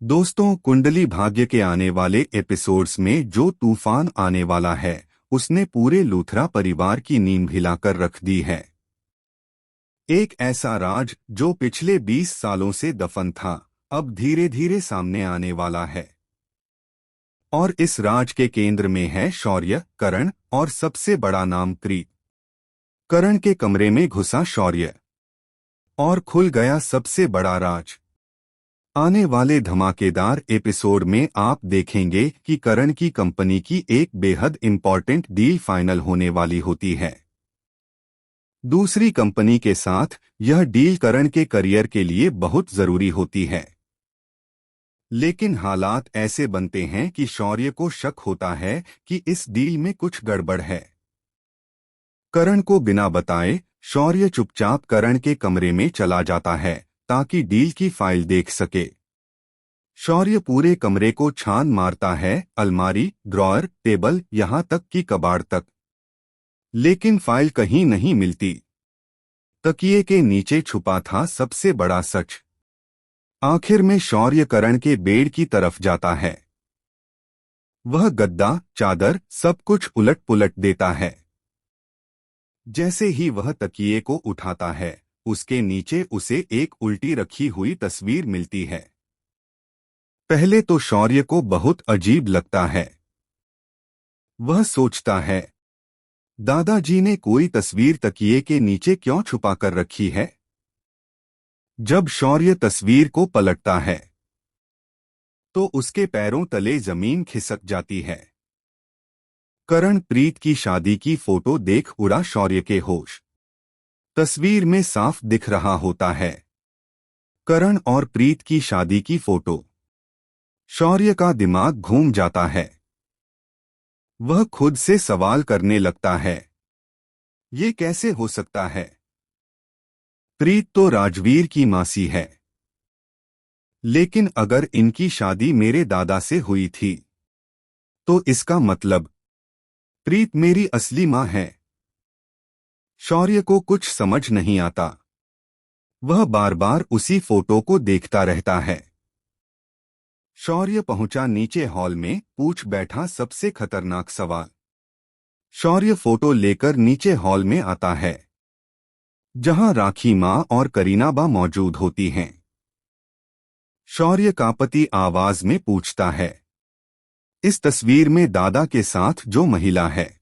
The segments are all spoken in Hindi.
दोस्तों, कुंडली भाग्य के आने वाले एपिसोड्स में जो तूफान आने वाला है उसने पूरे लूथरा परिवार की नींद हिलाकर रख दी है। एक ऐसा राज जो पिछले 20 सालों से दफन था, अब धीरे धीरे सामने आने वाला है। और इस राज के केंद्र में है शौर्य, करण और सबसे बड़ा नाम प्रीत। करण के कमरे में घुसा शौर्य और खुल गया सबसे बड़ा राज। आने वाले धमाकेदार एपिसोड में आप देखेंगे कि करण की कंपनी की एक बेहद इंपॉर्टेंट डील फाइनल होने वाली होती है। दूसरी कंपनी के साथ यह डील करण के करियर के लिए बहुत जरूरी होती है। लेकिन हालात ऐसे बनते हैं कि शौर्य को शक होता है कि इस डील में कुछ गड़बड़ है। करण को बिना बताए शौर्य चुपचाप करण के कमरे में चला जाता है ताकि डील की फाइल देख सके। शौर्य पूरे कमरे को छान मारता है, अलमारी, ड्रॉअर, टेबल, यहां तक कि कबाड़ तक। लेकिन फाइल कहीं नहीं मिलती। तकिए के नीचे छुपा था सबसे बड़ा सच। आखिर में शौर्य करण के बेड की तरफ जाता है। वह गद्दा, चादर, सब कुछ उलट पुलट देता है। जैसे ही वह तकिए को उठाता है, उसके नीचे उसे एक उल्टी रखी हुई तस्वीर मिलती है। पहले तो शौर्य को बहुत अजीब लगता है। वह सोचता है, दादाजी ने कोई तस्वीर तकिए के नीचे क्यों छुपा कर रखी है? जब शौर्य तस्वीर को पलटता है तो उसके पैरों तले जमीन खिसक जाती है। करण प्रीत की शादी की फोटो देख उड़ा शौर्य के होश। तस्वीर में साफ दिख रहा होता है करण और प्रीत की शादी की फोटो। शौर्य का दिमाग घूम जाता है। वह खुद से सवाल करने लगता है, ये कैसे हो सकता है? प्रीत तो राजवीर की मासी है। लेकिन अगर इनकी शादी मेरे दादा से हुई थी तो इसका मतलब प्रीत मेरी असली मां है। शौर्य को कुछ समझ नहीं आता। वह बार बार उसी फोटो को देखता रहता है। शौर्य पहुंचा नीचे हॉल में, पूछ बैठा सबसे खतरनाक सवाल। शौर्य फोटो लेकर नीचे हॉल में आता है, जहां राखी मां और करीनाबा मौजूद होती हैं। शौर्य कांपती आवाज में पूछता है, इस तस्वीर में दादा के साथ जो महिला है,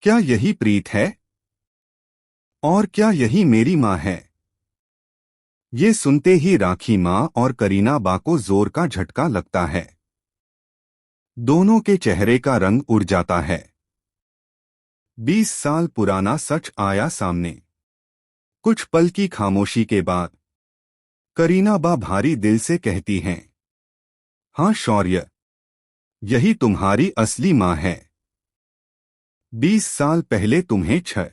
क्या यही प्रीत है? और क्या यही मेरी मां है? ये सुनते ही राखी मां और करीनाबा को जोर का झटका लगता है। दोनों के चेहरे का रंग उड़ जाता है। 20 साल पुराना सच आया सामने। कुछ पल की खामोशी के बाद करीनाबा भारी दिल से कहती हैं, हाँ शौर्य, यही तुम्हारी असली मां है। 20 साल पहले तुम्हें 6